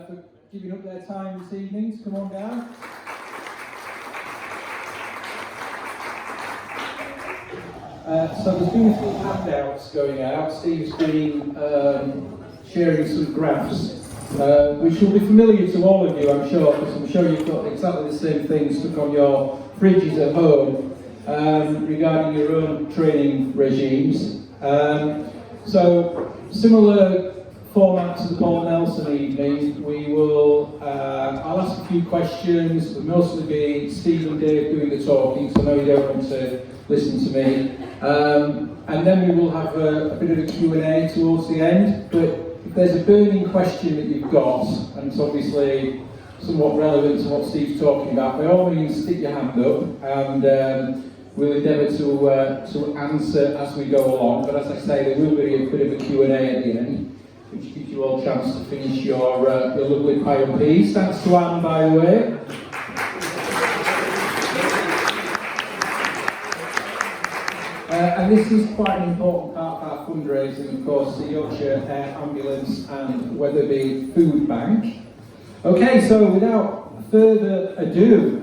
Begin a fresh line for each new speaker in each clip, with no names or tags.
for giving up their time this evening to come on down. So there's been a few handouts going out. Steve's been sharing some graphs, which will be familiar to all of you, I'm sure, because I'm sure you've got exactly the same things stuck on your fridges at home regarding your own training regimes. So similar format to the Paul Nelson evening, we will, I'll ask a few questions, but mostly be Steve and Dave doing the talking, so I know you don't want to listen to me. And then we will have a bit of a Q&A towards the end, but if there's a burning question that you've got, and it's obviously somewhat relevant to what Steve's talking about, by all means stick your hand up, and we'll endeavour to answer as we go along. But as I say, there will be a bit of a Q&A at the end, which gives you all a chance to finish your lovely pie and peas. Thanks to Anne, by the way. And this is quite an important part of our fundraising, of course, the Yorkshire Air Ambulance and Wetherby Food Bank. Okay, so without further ado,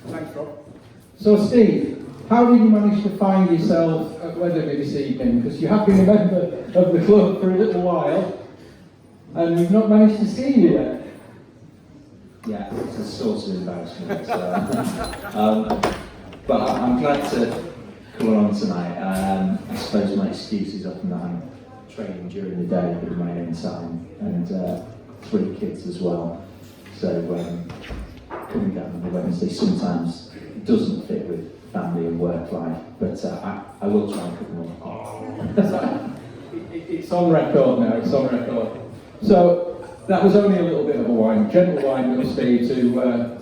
thanks, Rob. So, Steve, how did you manage to find yourself at Wetherby this evening? Because you have been a member of the club for a little while, and we've not managed to see you yet.
Yeah, it's a source of embarrassment. So, but I'm glad to come along tonight. I suppose my excuse is often that I'm training during the day in my own time, and 3 kids as well. So coming down on the Wednesday sometimes doesn't fit with family and work life, but I will try and come along.
It's on record now, it's on record. So that was only a little bit of a wine, gentle wine, will Steve, to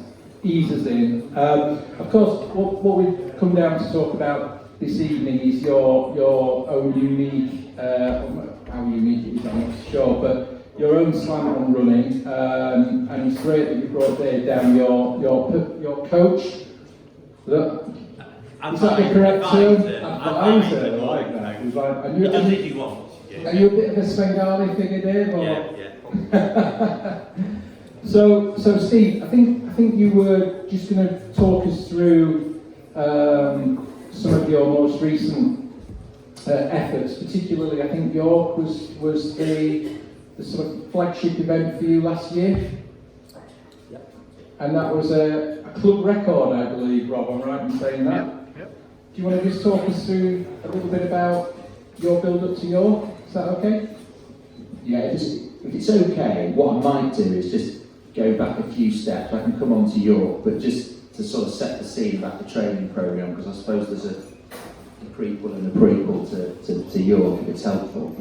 ease us in. Of course, what we've come down to talk about this evening is your own unique, how unique it is, I'm not sure, but your own slam on running, and it's great that you brought Dave down, your coach. Is that the correct term? Advisor, I like that.
He does if he wants.
Are you a bit of a Svengali figure, Dave? Or?
Yeah.
So Steve, I think you were just going to talk us through some of your most recent efforts. Particularly, I think York was the sort of flagship event for you last year, and that was a club record, I believe. Rob, I'm right in saying that.
Yep.
Do you want to just talk us through a little bit about your build-up to York? Is that okay?
Yeah, if it's okay, what I might do is just go back a few steps. I can come on to York, but just to sort of set the scene about the training programme, because I suppose there's a prequel and a prequel to York, if it's helpful.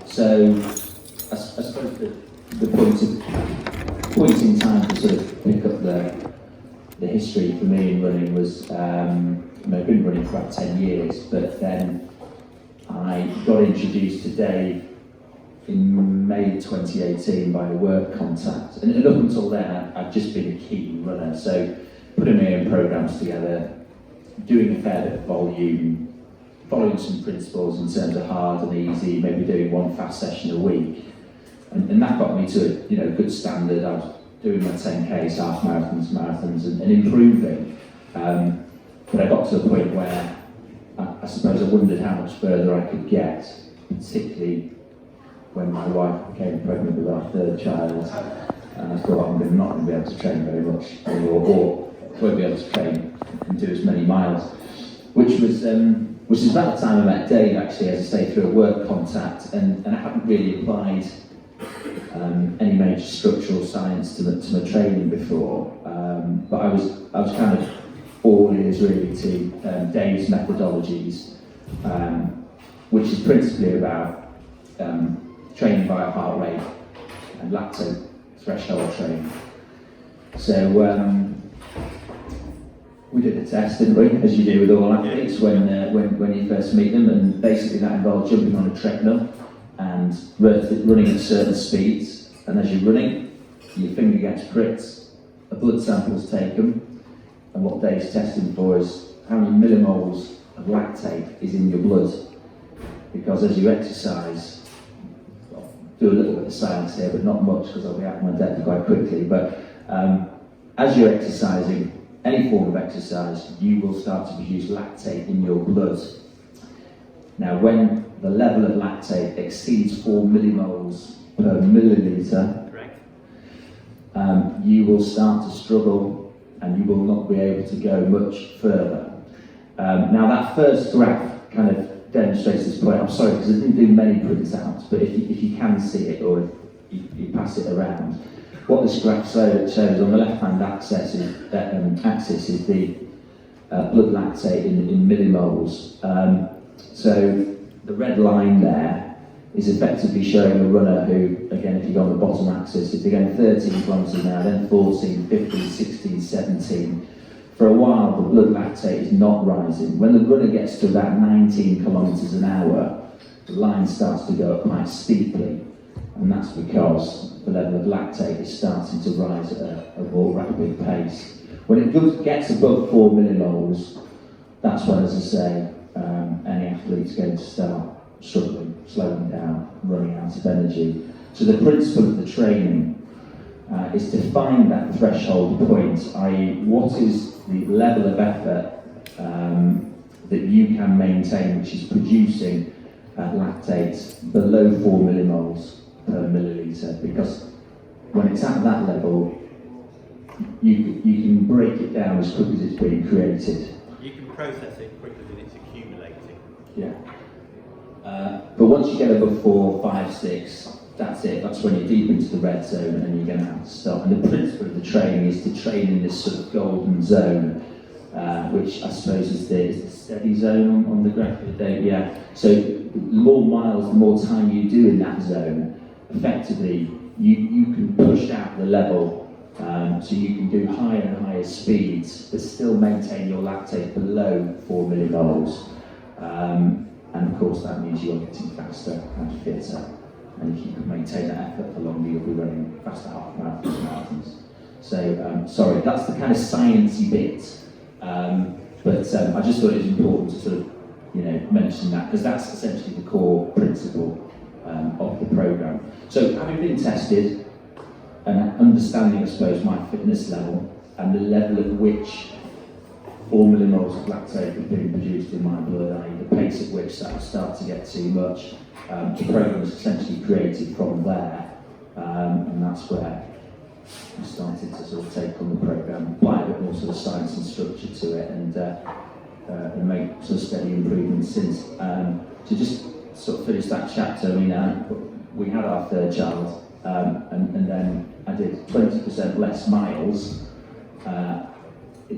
So I suppose the point in time to sort of pick up the history for me in running was, I've been running for about 10 years, but then I got introduced to Dave in May 2018 by a work contact, and up until then I'd just been a keen runner, so putting my own programmes together, doing a fair bit of volume, following some principles in terms of hard and easy, maybe doing 1 fast session a week, and that got me to a good standard. I was doing my 10Ks, half marathons and improving, but I got to a point where I suppose I wondered how much further I could get, particularly when my wife became pregnant with our 3rd child, and I thought I'm not going to be able to train very much anymore, or won't be able to train and do as many miles, which is about the time I met Dave, actually, as I say, through a work contact, and I hadn't really applied any major structural science to my training before, but I was kind of all ears really to Dave's methodologies, which is principally about training via heart rate and lactate threshold training. So we did a test, didn't we, as you do with all athletes when you first meet them, and basically that involved jumping on a treadmill and running at certain speeds, and as you're running, your finger gets pricked, a blood sample's taken, and what Dave's testing for is how many millimoles of lactate is in your blood, because as you exercise, do a little bit of science here, but not much because I'll be out of my depth quite quickly. But as you're exercising, any form of exercise, you will start to produce lactate in your blood. Now, when the level of lactate exceeds 4 millimoles per milliliter,
Correct.
You will start to struggle and you will not be able to go much further. Now, that first graph kind of demonstrates this point. I'm sorry because I didn't do many printouts, but if you can see it or if you pass it around, what this graph shows on the left-hand axis is the blood lactate in millimoles. So the red line there is effectively showing a runner who, again, if you go on the bottom axis, if they're going 13 kilometres an hour, then 14, 15, 16, 17, for a while the blood lactate is not rising. When the runner gets to about 19 kilometres an hour, the line starts to go up quite steeply, and that's because the level of lactate is starting to rise at a more rapid pace. When it gets above 4 millimoles, that's when, as I say, any athlete's going to start struggling, slowing down, running out of energy. So the principle of the training is to find that threshold point, i.e. what is the level of effort that you can maintain which is producing lactate below 4 millimoles per milliliter, because when it's at that level, you can break it down as quick as it's being created.
You can process it quicker than it's accumulating.
Yeah. But once you get above 4, 5, 6, that's it. That's when you're deep into the red zone and you're going to have to stop. And the principle of the training is to train in this sort of golden zone, which I suppose is the steady zone on the graph of the day. Yeah. So the more miles, the more time you do in that zone, effectively you can push out the level. So you can do higher and higher speeds, but still maintain your lactate below 4 millimoles. And of course that means you're getting faster and fitter. And if you can maintain that effort for longer, you'll be running faster half marathons. So, sorry, that's the kind of sciencey bit. But I just thought it was important to sort of, mention that, because that's essentially the core principle of the programme. So having been tested, and understanding, I suppose, my fitness level and the level at which 4 millimoles of lactate was being produced in my blood, i.e. the pace at which that would start to get too much, the programme was essentially created from there, and that's where I started to sort of take on the programme, apply a bit more sort of science and structure to it, and make sort of steady improvements since. To just sort of finish that chapter, we had our third child, and then I did 20% less miles.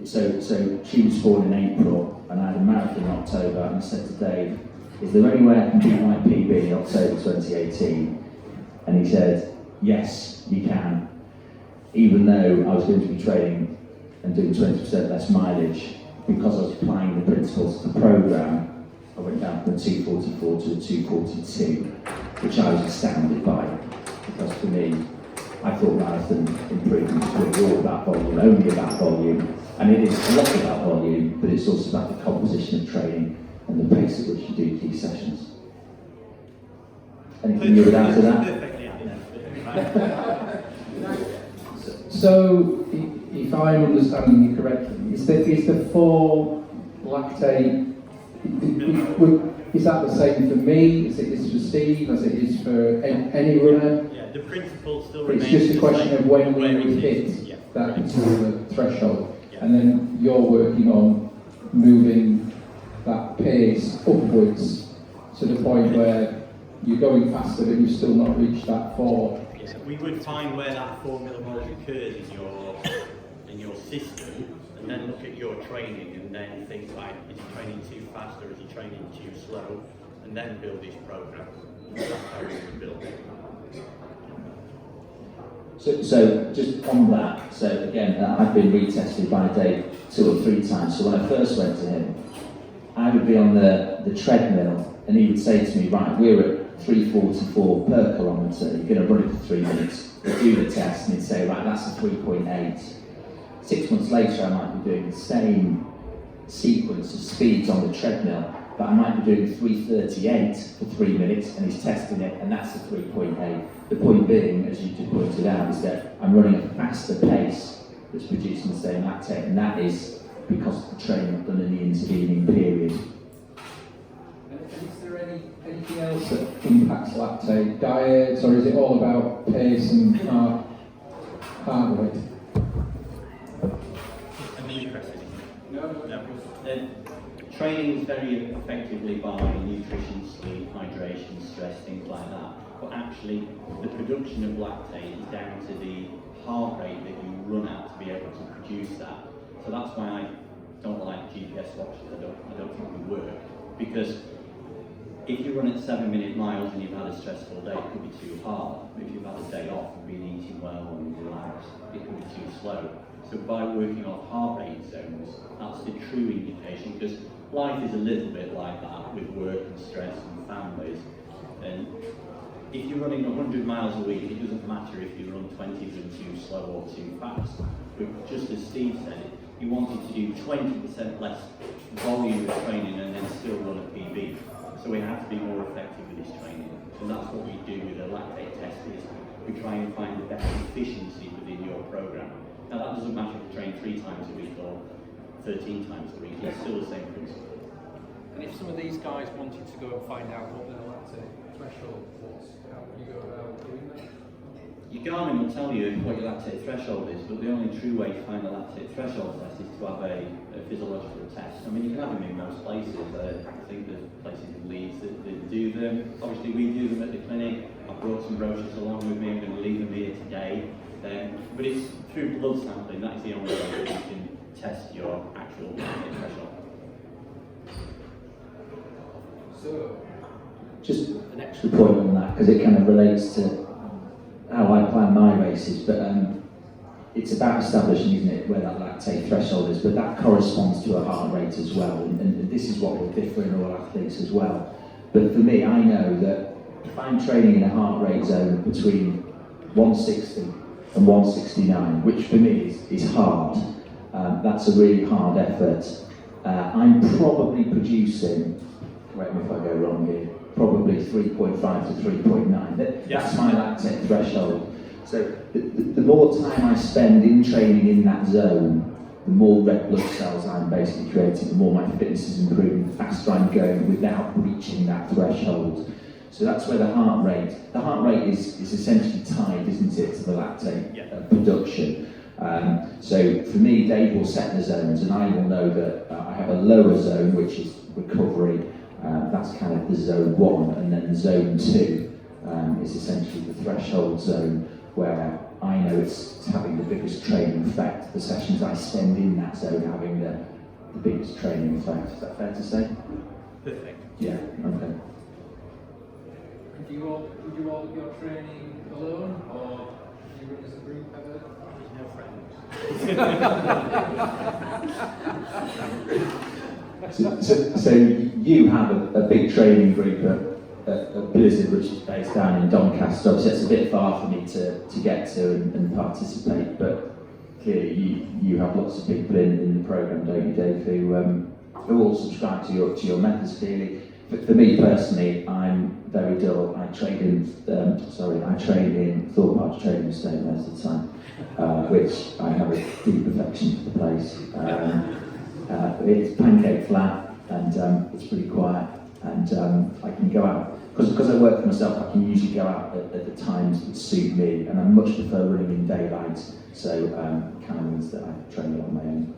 So she was born in April, and I had a marathon in October, and I said to Dave, is there any way I can beat my PB in October 2018? And he said, yes, you can. Even though I was going to be training and doing 20% less mileage, because I was applying the principles of the programme, I went down from a 244 to a 242, which I was astounded by, because for me, I thought marathon improvements were all about volume, only about volume, and it is a lot about volume, but it's also about the composition of training and the pace at which you do key sessions. Anything you would add to that?
So, if I'm understanding you correctly, is the 4 lactate, is that the same for me as it is for Steve, as it is for any runner?
Yeah, the principle still
It's
remains.
just a question of when we would hit that particular threshold, and then you're working on moving that pace upwards to the point where you're going faster but you've still not reached that 4.
Yeah, we would find where that 4 millimoles occurs in your system, and then look at your training, and then think like, is he training too fast or is he training too slow, and then build his program. That's how we would build it.
So just on that, so again, I've been retested by Dave 2 or 3 times. So when I first went to him, I would be on the treadmill, and he would say to me, right, we're at 344 per kilometre, you're going to run it for 3 minutes. We'd do the test, and he'd say, right, that's a 3.8. 6 months later, I might be doing the same sequence of speeds on the treadmill, but I might be doing 3:38 for 3 minutes, and he's testing it, and that's the 3.8. The point being, as you just pointed out, is that I'm running a faster pace that's producing the same lactate, and that is because of the training I've done in the intervening period.
And is there anything else that impacts lactate? Diet, or is it all about pace and heart rate?
I'm interested.
No.
Training is very effectively by nutrition, sleep, hydration, stress, things like that. But actually, the production of lactate is down to the heart rate that you run at to be able to produce that. So that's why I don't like GPS watches. I don't think they work, because if you run at 7-minute miles and you've had a stressful day, it could be too hard. But if you've had a day off and been eating well and relaxed, it could be too slow. So by working off heart rate zones, that's the true indication, because life is a little bit like that with work and stress and families. And if you're running 100 miles a week, it doesn't matter if you run 20 of them too slow or too fast. But just as Steve said, you wanted to do 20% less volume of training and then still run a PB. So we have to be more effective with this training. And that's what we do with the lactate test, is we try and find the best efficiency within your program. Now that doesn't matter if you train 3 times a week or 13 times a week, it's still the same principle.
And if some of these guys wanted to go and find out what their lactate threshold was, how would you go about doing that?
Your Garmin will tell you what your lactate threshold is, but the only true way to find a lactate threshold test is to have a physiological test. I mean, you can have them in most places. I think there's places in Leeds that do them. Obviously, we do them at the clinic. I've brought some brochures along with me. I'm going to leave them here today. But it's through blood sampling. That is the only way that you can test your actual lactate threshold.
So,
Just an extra point on that, because it kind of relates to how I plan my races, but it's about establishing, isn't it, where that lactate threshold is, but that corresponds to a heart rate as well, and this is what will differ in all athletes as well. But for me, I know that if I'm training in a heart rate zone between 160 and 169, which for me is hard, that's a really hard effort. I'm probably producing, correct me if I go wrong here, probably 3.5 to 3.9. That's my lactate threshold. So the more time I spend in training in that zone, the more red blood cells I'm basically creating, the more my fitness is improving, the faster I'm going without reaching that threshold. So that's where the heart rate is essentially tied, isn't it, to the lactate production. So for me, Dave will set the zones, and I will know that I have a lower zone, which is recovery. That's kind of the zone 1, and then zone 2 is essentially the threshold zone, where I know it's having the biggest training effect. The sessions I spend in that zone having the biggest training effect. Is that fair to say?
Perfect.
Yeah. Okay.
do you all do your training alone, or do you run as a group ever?
No friends.
So you have a big training group at Blizzard, which is based down in Doncaster. Obviously, it's a bit far for me to get to and participate, but clearly you have lots of people in the programme, don't you, Dave, who all subscribe to your methods, clearly. But for me personally, I'm very dull. I train in Thorpe Arch Training Estate most of the time, which I have a deep affection for the place. It's pancake flat, and it's pretty quiet, and I can go out. Because I work for myself, I can usually go out at the times that suit me, and I much prefer running in daylight, so kind of means that I train on my own.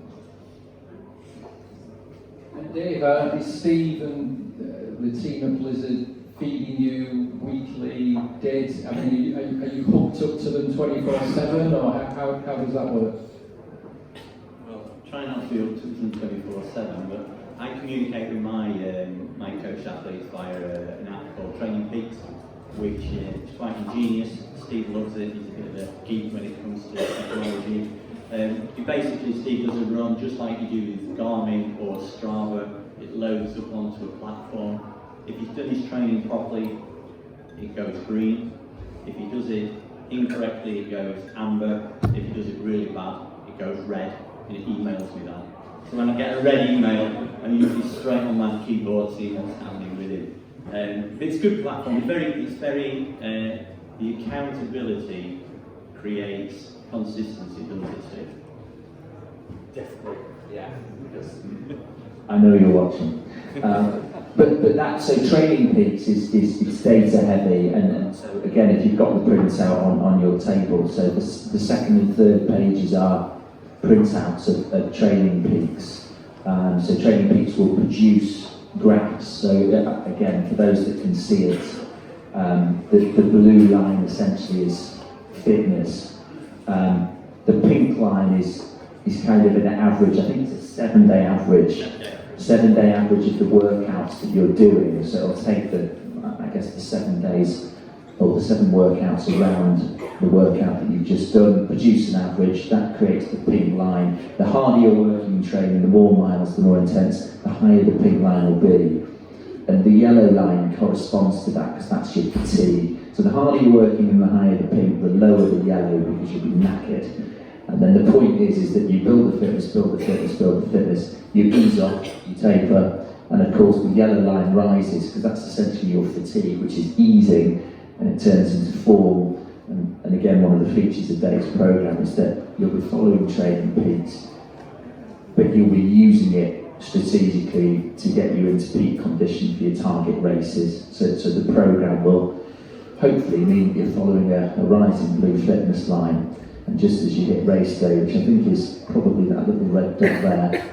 And Dave, is Steve and the team at Blizzard feeding you weekly dates? I mean, are you hooked up to them 24/7, or how does that work?
Well, try not to be up to them 24/7, but I communicate with my my coach athletes via an app called Training Peaks, which is quite ingenious. Steve loves it. He's a bit of a geek when it comes to technology. Basically, Steve does a run just like you do with Garmin or Strava. It loads up onto a platform. If he's done his training properly, it goes green. If he does it incorrectly, it goes amber. If he does it really bad, it goes red, and it emails me that. So when I get a red email, I'm usually straight on my keyboard seeing what's happening with it. It's a good platform. The accountability creates consistency, doesn't it, Steve?
Definitely. Yeah.
I know you're watching. But that, so Training Peaks is data heavy, and so again, if you've got the printout on your table, so the second and third pages are printouts of Training Peaks. So Training Peaks will produce graphs. So again, for those that can see it, the blue line essentially is fitness. The pink line is kind of an average. I think it's a 7-day average. 7-day average of the workouts that you're doing. So it'll take the 7 days or the 7 workouts around the workout that you've just done, produce an average. That creates the pink line. The harder you're working in training, the more miles, the more intense, the higher the pink line will be. And the yellow line corresponds to that because that's your fatigue. So the harder you're working and the higher the pink, the lower the yellow because you'll be knackered. And then the point is that you build the fitness, you ease off, you taper, and of course the yellow line rises because that's essentially your fatigue, which is easing, and it turns into form. And again, one of the features of Dave's program is that you'll be following Training Peaks, but you'll be using it strategically to get you into peak condition for your target races. So the program will hopefully mean you're following a rising blue fitness line. And just as you hit race day, which I think is probably that little red dot there,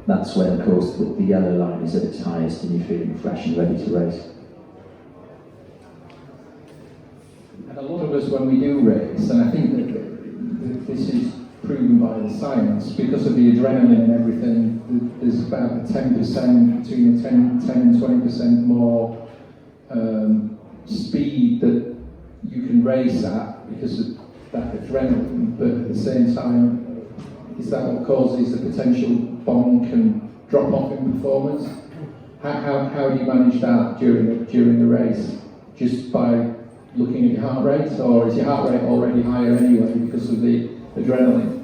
that's when, of course, the yellow line is at its highest and you're feeling fresh and ready to race.
And a lot of us, when we do race, and I think that this is proven by the science, because of the adrenaline and everything, there's about a 10%, between a 10 and 20% more speed that you can race at because of that adrenaline, but at the same time, is that what causes the potential bonk and drop off in performance? How do you manage that during the race? Just by looking at your heart rate, or is your heart rate already higher anyway because of the adrenaline?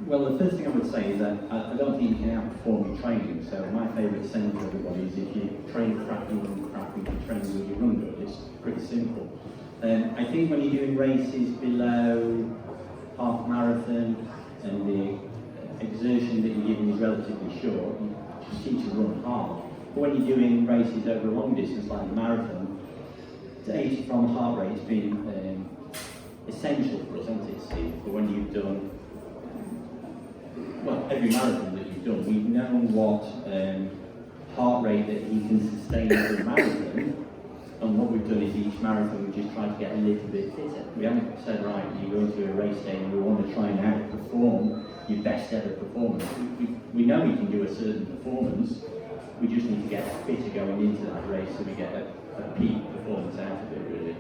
Well, the first thing I would say is that I don't think you can outperform your training. So my favourite saying to everybody is if you train crap, you run crap. If you train good, you run good. It's pretty simple. I think when you're doing races below half marathon and the exertion that you're giving is relatively short, you just need to run hard. But when you're doing races over a long distance like a marathon, to 80 from heart rate has been essential for us, hasn't it, Steve? But when you've done, well, every marathon that you've done, we've known what heart rate that you can sustain for a marathon. And what we've done is each marathon we just tried to get a little bit fitter. We haven't said, right, you go into a race day and we want to try and outperform your best ever performance. We know we can do a certain performance, we just need to get fitter going into that race so we get a peak performance out of it, really.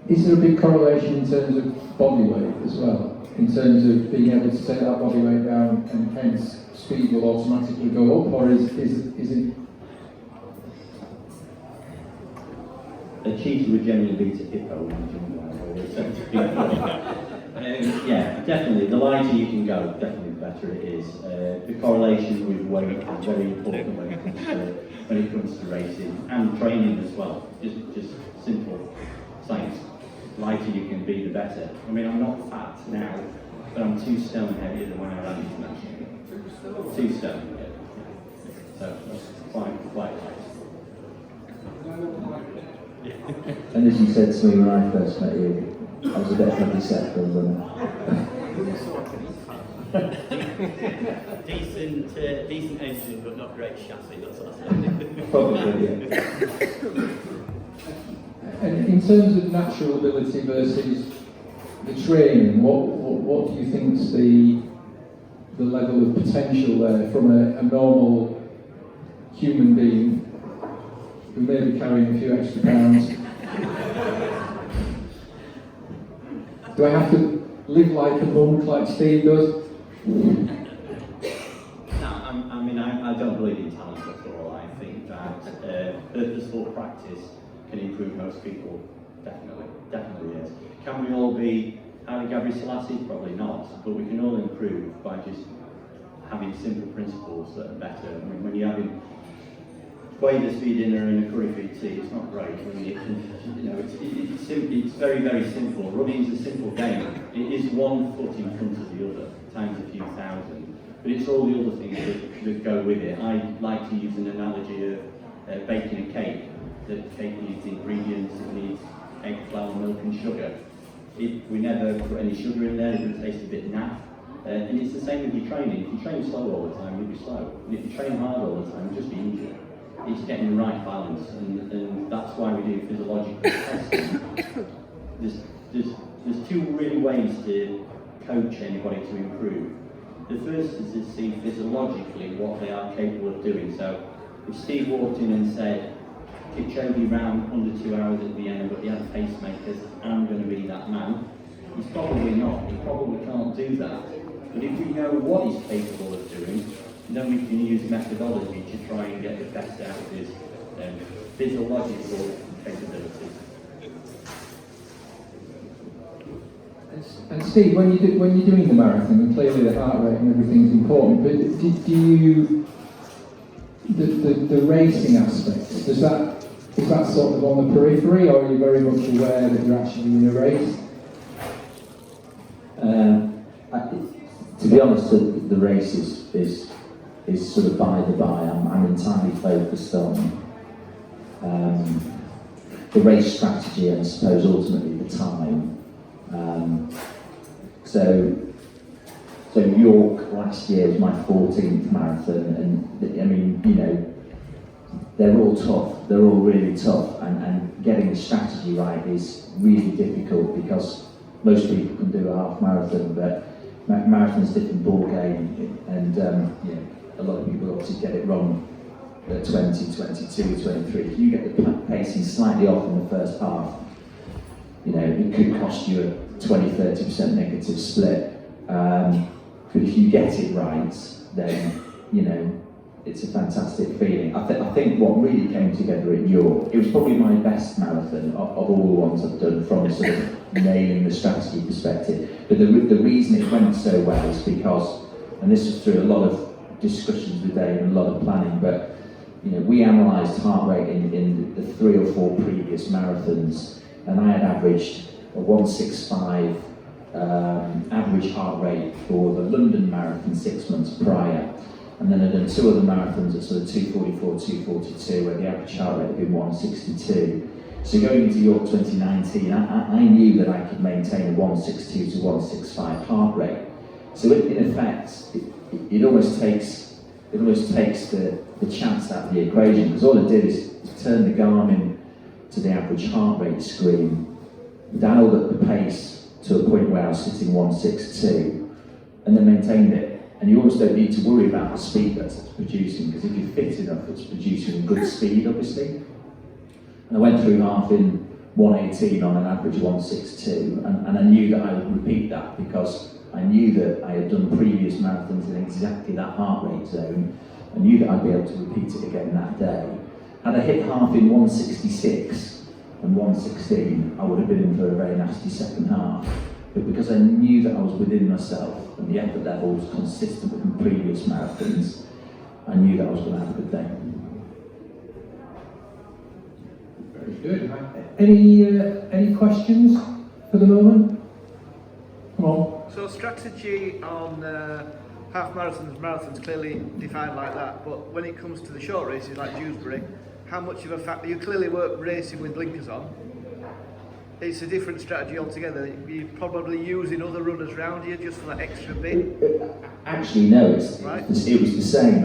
Is there a big correlation in terms of body weight as well? In terms of being able to take that body weight down and hence speed will automatically go up, or is it?
A cheetah would generally beat a hippo. Yeah, definitely. The lighter you can go, definitely the better it is. The correlation with weight is very important when it comes to racing and training as well. Just simple science. Lighter you can be, the better. I mean, I'm not fat now, but I'm 2 stone heavier than when I ran international. 2 stone, yeah. So quite light.
And as you said to me when I first met you, I was a definitely set for a runner.
Decent engine, but not great chassis. That's what I said.
Probably, yeah.
And in terms of natural ability versus the training, what do you think is the level of potential there from a normal human being who may be carrying a few extra pounds? Do I have to live like a monk like Steve does?
No, I don't believe in talent at all. I think that purposeful practice can improve most people definitely is. Can we all be Haile Selassie? Probably not, but we can all improve by just having simple principles that are better. I mean, when you're having waders for your dinner and a curry for your tea, it's not great. When it's very, very simple. Running is a simple game. It is 1 foot in front of the other, times a few thousand. But it's all the other things that go with it. I like to use an analogy of baking a cake. The cake needs ingredients, it needs egg, flour, milk and sugar. We never put any sugar in there, it would taste a bit naff. And it's the same with your training. If you train slow all the time, you'll be slow. And if you train hard all the time, you'll just be injured. It's getting the right balance, and that's why we do physiological testing. There's two really ways to coach anybody to improve. The first is to see physiologically what they are capable of doing. So if Steve walked in and said, Kipchoge ran under 2 hours at Vienna, but he had pacemakers, I'm going to be that man, he's probably not. He probably can't do that. But if we know what he's capable of doing, then we can use methodology to try and get the best out of his physiological capabilities.
And Steve, when you're doing the marathon, and clearly the heart rate and everything's important, but do you the racing aspect, is that sort of on the periphery, or are you very much aware that you're actually in a race?
To be honest, the race is sort of by the by. I'm entirely focused on the race strategy and I suppose ultimately the time. So York last year was my 14th marathon, and I mean, you know, they're all tough. They're all really tough, and getting the strategy right is really difficult because most people can do a half marathon, but marathon's a different ball game, and you know, a lot of people obviously get it wrong at 20, 22, 23. If you get the pacing slightly off in the first half, you know, it could cost you a 20-30% negative split. But if you get it right, then, you know, it's a fantastic feeling. I think what really came together at York, it was probably my best marathon of all the ones I've done from sort of nailing the strategy perspective. But the reason it went so well is because, and this was through a lot of discussions with Dave and a lot of planning, but you know, we analysed heart rate in the 3 or 4 previous marathons, and I had averaged a 165 average heart rate for the London Marathon 6 months prior, and then I'd done 2 other marathons at sort of 244, 242, where the average heart rate had been 162. So going into York 2019, I knew that I could maintain a 162 to 165 heart rate. So in effect, it almost takes the chance out of the equation, because all it did is turn the Garmin to the average heart rate screen, dialed up the pace to a point where I was sitting 162, and then maintained it. And you almost don't need to worry about the speed that it's producing, because if you're fit enough, it's producing a good speed, obviously. And I went through half in 118 on an average 162, and I knew that I would repeat that because I knew that I had done previous marathons in exactly that heart rate zone. I knew that I'd be able to repeat it again that day. Had I hit half in 166 and 116, I would have been in for a very nasty second half. But because I knew that I was within myself and the effort level was consistent with the previous marathons, I knew that I was going to have a good day.
Very good. Any questions for the moment? Come on.
So strategy on half marathons clearly defined like that, but when it comes to the short races like Dewsbury, how much of a factor? You clearly work racing with blinkers on. It's a different strategy altogether. You're probably using other runners around you just for that extra bit.
Actually, no, it was the same.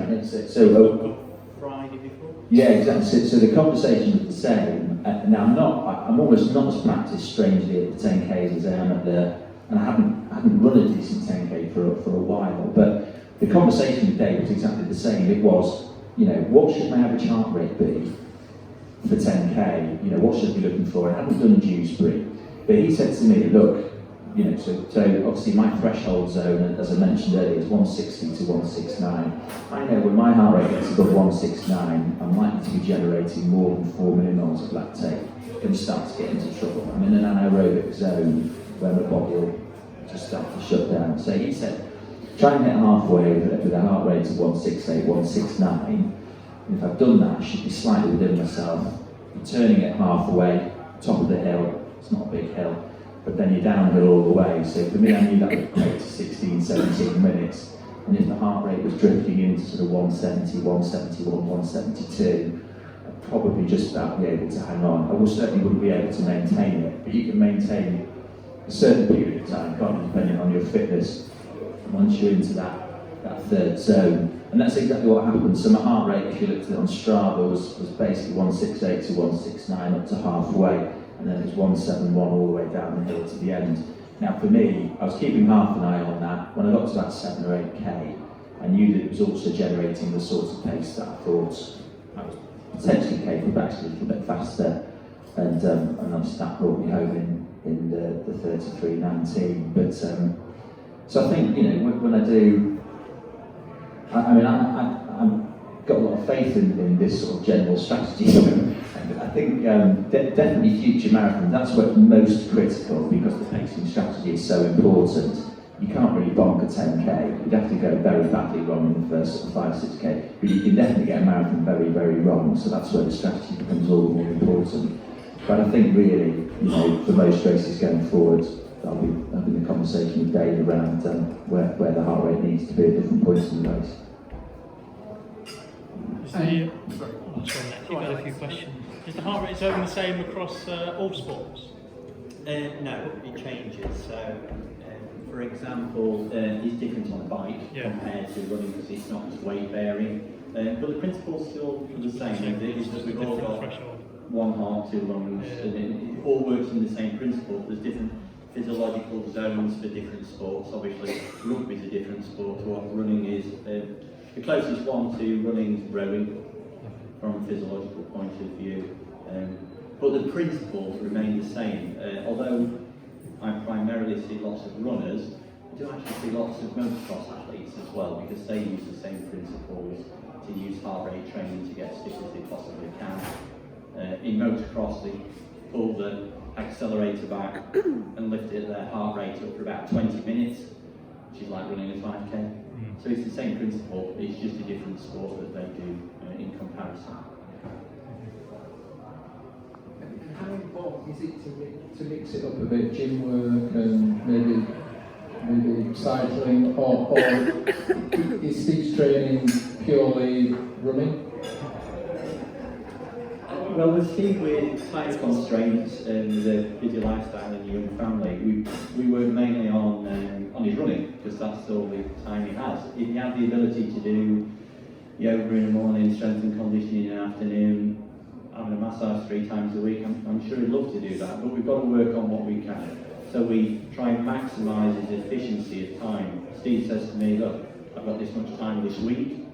Friday before?
Yeah, exactly. So the conversation was the same. Now I'm almost not as practiced, strangely, at the 10Ks as I am at and I haven't run a decent 10K for a while. But the conversation with Dave was exactly the same. It was, you know, what should my average heart rate be for 10K? You know, what should I be looking for? I hadn't done Dewsbury, but he said to me, look, you know, so obviously my threshold zone, as I mentioned earlier, is 160 to 169. I know when my heart rate gets above 169, I'm likely to be generating more than 4 millimoles of lactate. going to start to get into trouble. I'm in an anaerobic zone where my body will just start to shut down. So he said, try and get halfway with a heart rate of 168, 169. And if I've done that, I should be slightly within myself. You're turning it halfway, top of the hill, it's not a big hill, but then you're downhill all the way. So for me, I knew that would equate to 16, 17 minutes. And if the heart rate was drifting into sort of 170, 171, 172, I'd probably just about be able to hang on. I certainly wouldn't be able to maintain it, but you can maintain a certain period of time, can't you, depending on your fitness, once you're into that third zone. And that's exactly what happened. So my heart rate, if you looked at it on Strava, was basically 168 to 169 up to halfway, and then it was 171 all the way down the hill to the end. Now for me, I was keeping half an eye on that. When I got to about 7 or 8k, I knew that it was also generating the sort of pace that I thought I was potentially capable of, actually a little bit faster. And obviously that brought me home in the 33.19. But so I think, you know, when I do, I've got a lot of faith in this sort of general strategy. I think definitely future marathons, that's what's most critical, because the pacing strategy is so important. You can't really bonk a 10k. You'd have to go very badly wrong in the first sort of 5, 6k, but you can definitely get a marathon very, very wrong. So that's where the strategy becomes all the more important. But I think really, you know, for most races going forward, I'll be having a conversation with Dave around where the heart rate needs to be at different points in the race.
You've got a few questions. Is the heart rate zone the same across all sports?
No, it changes. So, for example, it's different on a bike compared to running because it's not as weight bearing. But the principle's still the same. It's just we've all got one heart, two lungs, and it all works in the same principle. There's different physiological zones for different sports. Obviously, rugby is a different sport to what running is. The closest one to running is rowing from a physiological point of view. But the principles remain the same. Although I primarily see lots of runners, I do actually see lots of motocross athletes as well, because they use the same principles to use heart rate training to get as fit as they possibly can. In motocross, they pull the accelerator back and lift it at their heart rate up for about 20 minutes, which is like running a 5k. So it's the same principle, it's just a different sport that they do in comparison.
How important is it to mix it up a bit, gym work and maybe cycling, or is Steve's training purely running?
Well, with Steve, with time constraints and the busy lifestyle and a young family, we work mainly on his running, because that's all the time he has. If he had the ability to do yoga in the morning, strength and conditioning in the afternoon, having a massage 3 times a week, I'm sure he'd love to do that, but we've got to work on what we can. So we try and maximise his efficiency of time. Steve says to me, look, I've got this much time this week.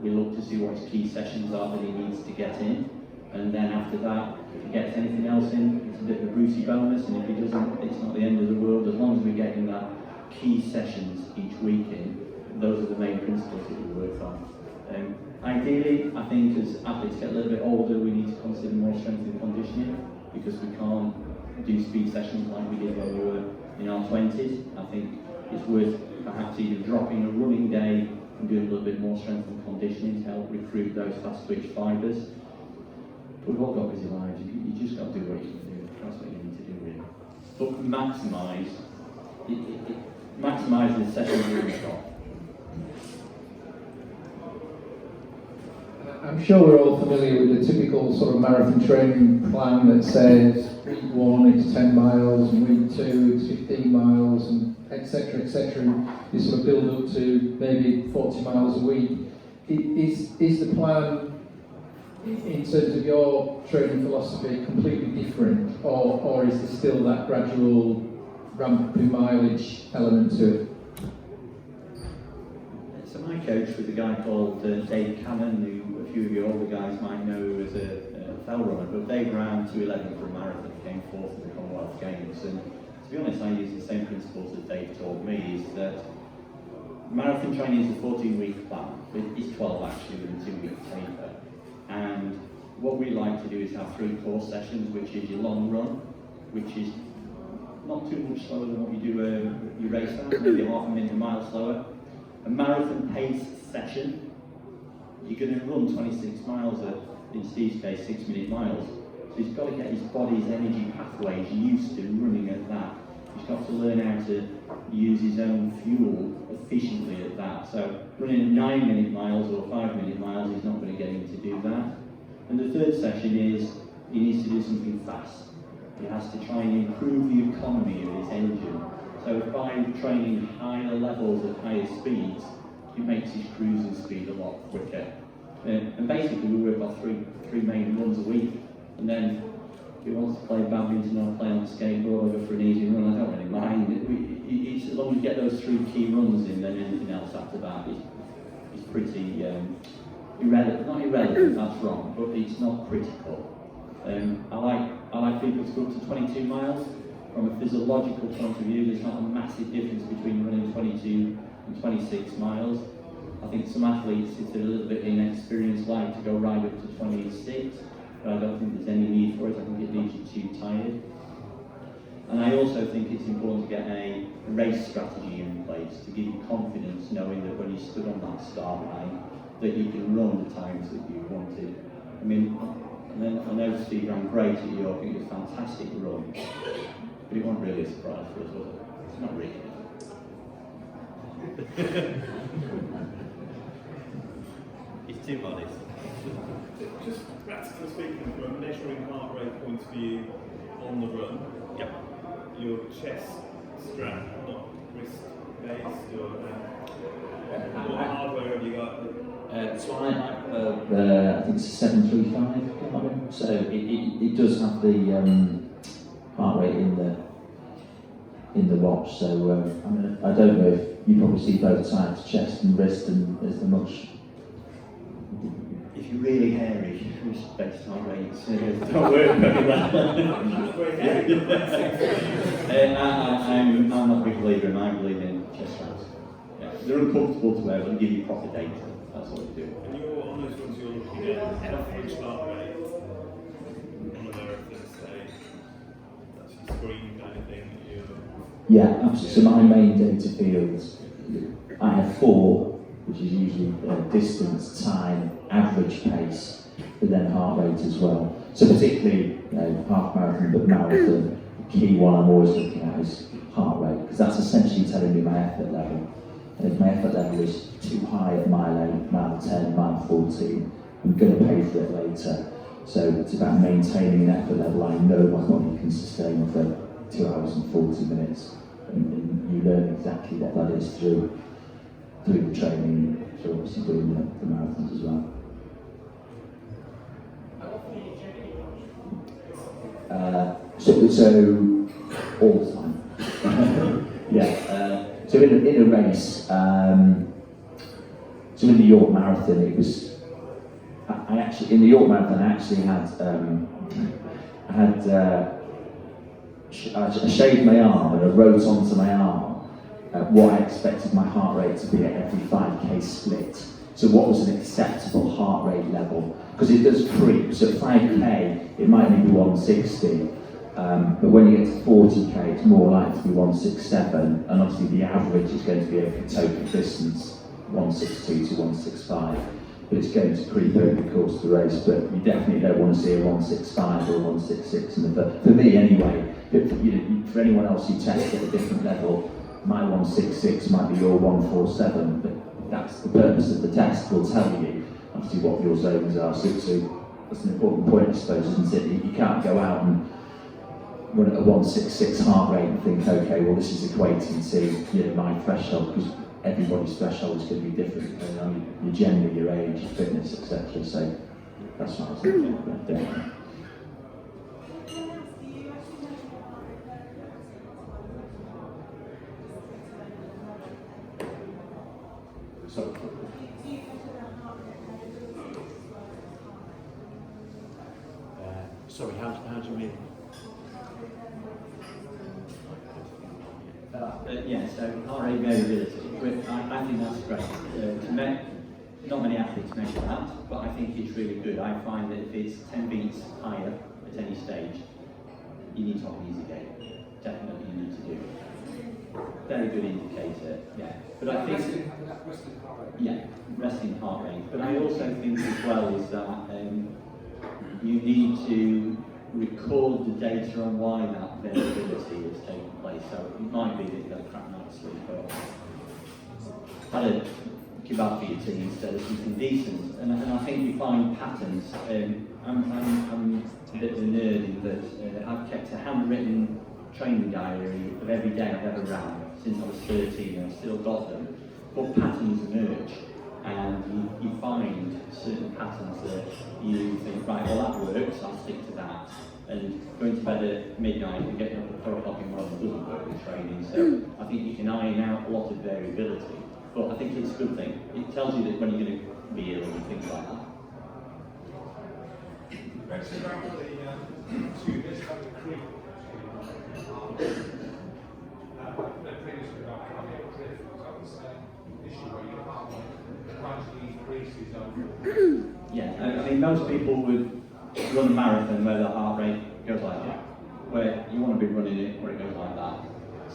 We look to see what his key sessions are that he needs to get in. And then after that, if he gets anything else in, it's a bit of a Brucey bonus, and if he doesn't, it's not the end of the world. As long as we're getting that key sessions each week in, those are the main principles that we work on. Ideally, I think as athletes get a little bit older, we need to consider more strength and conditioning, because we can't do speed sessions like we did when we were in our 20s. I think it's worth perhaps either dropping a running day and doing a little bit more strength and conditioning to help recruit those fast twitch fibres. We've all got busy lives, you just got to do what you can do. That's what you need to do, really. But maximise the sessions that we've got.
I'm sure we're all familiar with the typical sort of marathon training plan that says week 1 it's 10 miles, and week 2 it's 15 miles, and etc. You sort of build up to maybe 40 miles a week. Is the plan, in terms of your training philosophy, completely different, or is there still that gradual ramp up in mileage element to it?
So my coach was a guy called Dave Cannon, who a few of you older guys might know as a fell runner, but Dave ran 2:11 for a marathon, came 4th in the Commonwealth Games, and to be honest, I use the same principles that Dave taught me, is that marathon training is a 14-week plan, but it's 12 actually with a 2-week taper. And what we like to do is have 3 course sessions, which is your long run, which is not too much slower than what you do your race time, maybe half a minute, a mile slower. A marathon pace session, you're going to run 26 miles at, in Steve's case, 6-minute miles. So he's got to get his body's energy pathways used to running at that. He's got to learn how to use his own fuel efficiently at that. So running at 9-minute miles or 5-minute miles, he's not going to get him to do that. And the third session is he needs to do something fast. He has to try and improve the economy of his engine. So by training higher levels at higher speeds, it makes his cruising speed a lot quicker. And basically we work on three main runs a week. And then if he wants to play badminton or play on skateboard or go for an easy run, I don't really mind. As long as you get those 3 key runs in, then anything else after that is pretty irrelevant. Not irrelevant, that's wrong, but it's not critical. I like people to go up to 22 miles. From a physiological point of view, there's not a massive difference between running 22 and 26 miles. I think some athletes, if they're a little bit inexperienced, like to go right up to 26, but I don't think there's any need for it. I think it leaves you too tired. And I also think it's important to get a race strategy in place to give you confidence, knowing that when you stood on that start line, that you can run the times that you wanted. I mean, and then I know Steve ran great at York, it was a fantastic run, but it wasn't really a surprise for us, was it? It's not really. He's too modest.
Just practically speaking, from a measuring heart rate point of view on the run,
Yep.
your chest strap, not wrist based, or what hardware have you got?
So I think it's a 735. So it does have the heart rate in the watch. So I don't know if you probably see both sides, chest and wrist, and is there much.
If you're really hairy, wrist-based heart rates don't work very well. I'm not a big believer, and I believe in chest straps. Yeah, they're uncomfortable to wear, but they give you proper data. That's what they do.
And on those ones you're looking at average heart rate on a marathon, say, that's your screen kind of thing that you.
Yeah, absolutely. So my main data fields, I have 4, which is usually distance, time, average pace, but then heart rate as well. So particularly half marathon, but marathon, the key one I'm always looking at is heart rate, because that's essentially telling me my effort level. And if my effort level is too high at mile 8, mile 10, mile 14, I'm going to pay for it later. So it's about maintaining an effort level I know my body can sustain for 2 hours and 40 minutes. And you learn exactly what that is through the training, so obviously doing the marathons as well. So all the time. Yeah. So in a race, so in the York Marathon, it was. I actually in the York Marathon I actually I shaved my arm and I wrote onto my arm what I expected my heart rate to be at every 5k split. So what was an acceptable heart rate level? Because it does creep. So at 5k, it might only be 160. But when you get to 40k, it's more likely to be 167. And obviously the average is going to be over the total distance, 162 to 165. But it's going to creep over the course of the race. But you definitely don't want to see a 165 or a 166. For me anyway, for anyone else who tests at a different level, my 166 might be your 147, but that's the purpose of the test. Will tell you obviously what your zones are. So that's an important point, I suppose, isn't it? You can't go out and run at a 166 heart rate and think, okay, well this is equating to my threshold, because everybody's threshold is going to be different depending on your gender, your age, your fitness, etc. So that's what I was thinking about doing.
Sorry, how do you mean? Yeah, so heart rate variability. I think that's great.
not many athletes measure that, but I think it's really good. I find that if it's 10 beats higher at any stage, you need to have an easy game. Definitely you need to do it. Very good indicator, yeah. But I think, resting heart rate. But I also think as well is that you need to record the data on why that variability has taken place. So it might be that you've had a crap night's sleep, or had a kebab for your tea instead of something decent. And I think you find patterns. I'm a bit of a nerd in that I've kept a handwritten training diary of every day I've ever ran since I was 13, and I've still got them. But patterns emerge, and you find certain patterns that you think, right, well that works, I'll stick to that. And going to bed at midnight and getting up at 4 o'clock in the morning doesn't work with training. So I think you can iron out a lot of variability. But I think it's a good thing. It tells you that when you're going to be ill and things like that.
Mentioned about the 2 years about the creep. Previously about cardiac drift, that was an issue where your heart rate gradually increases over.
Yeah, I mean most people would run a marathon where the heart rate goes like that, where you want to be running it where it goes like that.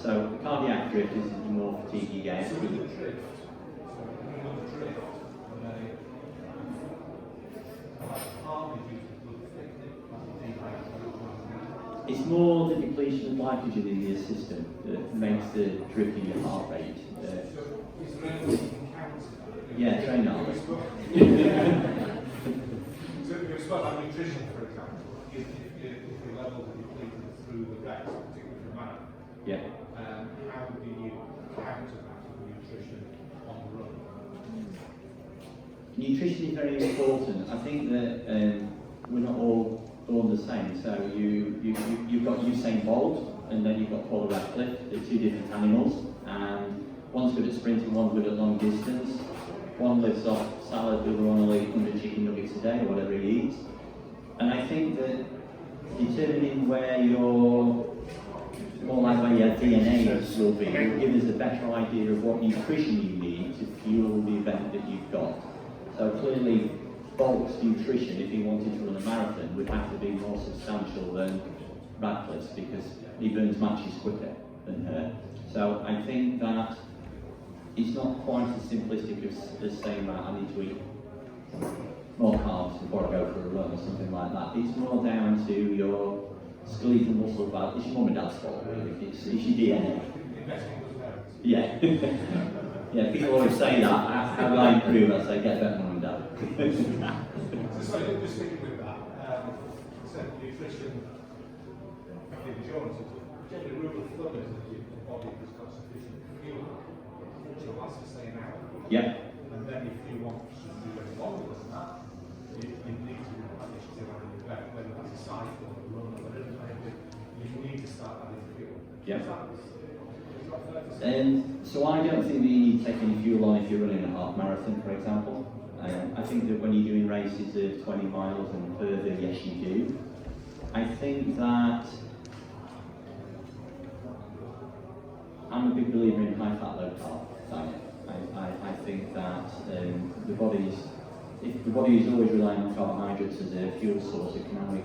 So cardiac drift is the more fatigue you get.
So with the drift,
it's more the depletion of glycogen in the system that makes the drift in your heart rate. Yeah, train arms.
So you spoke about nutrition, for example. If your levels are depleted through the rest, particularly for a marathon,
yeah.
How do you counter that with nutrition on the run?
Nutrition is very important. I think that we're not all born the same. So you've got Usain Bolt, and then you've got Paul Radcliffe. They're 2 different animals, and one's good at sprinting, one's good at long distance. One lives off salad, the other one will eat 100 chicken nuggets a day, or whatever he eats. And I think that determining where your more like where your DNA will be will give us a better idea of what nutrition you need to fuel the event that you've got. So clearly, Bolt's nutrition, if he wanted to run a marathon, would have to be more substantial than Radcliffe's because he burns matches quicker than her. So I think that it's not quite as simplistic as saying that I need to eat more carbs before I go for a run or something like that. It's more down to your skeletal muscle value. It's your mum and dad's fault, really. It's your DNA. Yeah. Yeah, people always say that. How do I improve? I say, get better mum and dad.
So sorry, just sticking with that. So nutrition, endurance, generally rule of thumb is that your body has got sufficient fuel to last for say an hour.
Yeah.
And then if you want to do any longer than that, you need to replenish it around your bed, whether that's a cycle or a run or whatever it may be. You need to start adding fuel.
Yeah.
Is that fair to say?
So I don't think that you need to take any fuel on if you're running a half marathon, for example. I think that when you're doing races of 20 miles and further, yes you do. I think that I'm a big believer in high fat, low carb diet. I think that if the body is always relying on carbohydrates as a fuel source, it can only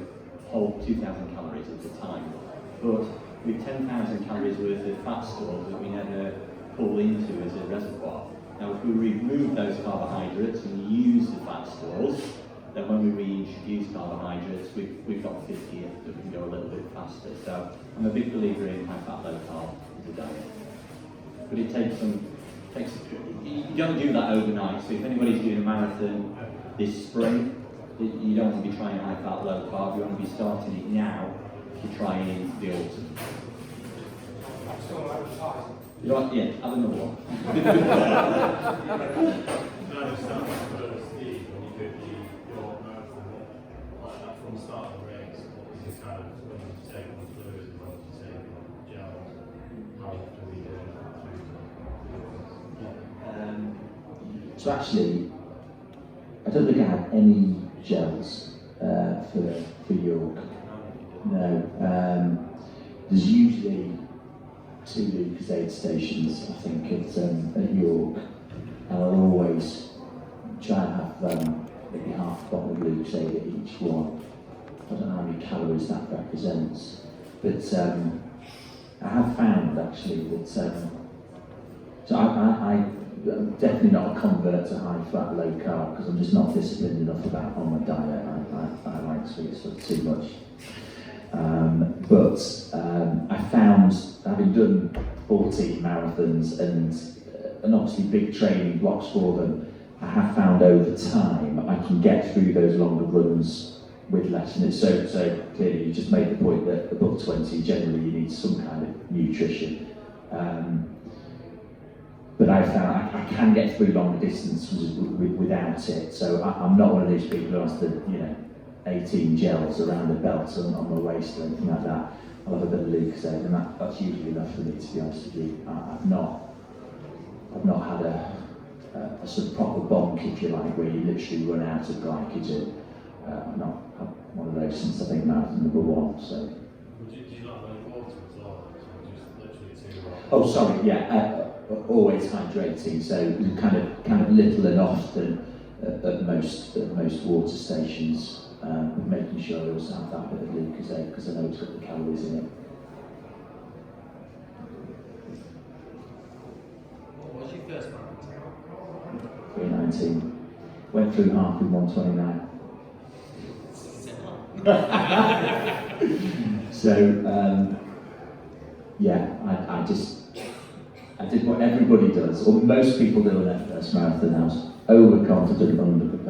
hold 2,000 calories at a time. But with 10,000 calories worth of fat stores that we never pull into as a reservoir. Now if we remove those carbohydrates and use the fat stores, then when we reintroduce carbohydrates, we've got 50 that we can go a little bit faster. So I'm a big believer in high fat, low carb as a diet. But it takes you don't do that overnight. So if anybody's doing a marathon this spring, you don't want to be trying high fat, low carb. You want to be starting it now to try it into the autumn. You know what? Yeah, have another one.
Can I just start with Steve, when you did the York Marathon, like that from the start of the race, what was your kind of, when you take on fluids and when you take on gels, how often were you doing that?
So actually, I don't think I had any gels for York. No. There's usually 2 Lucozade stations, I think, at York, and I'll always try and have maybe half a bottle of Lucozade at each one. I don't know how many calories that represents, but I have found actually that so I'm definitely not a convert to high fat, low carb because I'm just not disciplined enough about on my diet. I like sweet stuff too much. But I found, having done 14 marathons and obviously big training blocks for them, I have found over time I can get through those longer runs with less. And it's so clearly you just made the point that above 20 generally you need some kind of nutrition. But I found I can get through longer distances without it. So I'm not one of those people who has to, 18 gels around the belt on my waist or anything like that. I'll have a bit of Lucozade, and that's usually enough for me, to be honest with you. I've not had a sort of proper bonk, if you like, where you literally run out of glycogen. I've not had one of those since I think marathon number 1. So.
Do you not like water as well? So just literally too long?
Oh, sorry. Yeah. Always hydrating. So kind of little and often at most water stations. Making sure I also have that bit of Lucozade because I know it's got the calories in it.
What was your first marathon?
3:19. Went through half in 1:29. So I did what everybody does, or most people do on their first marathon. I was overconfident, underprepared.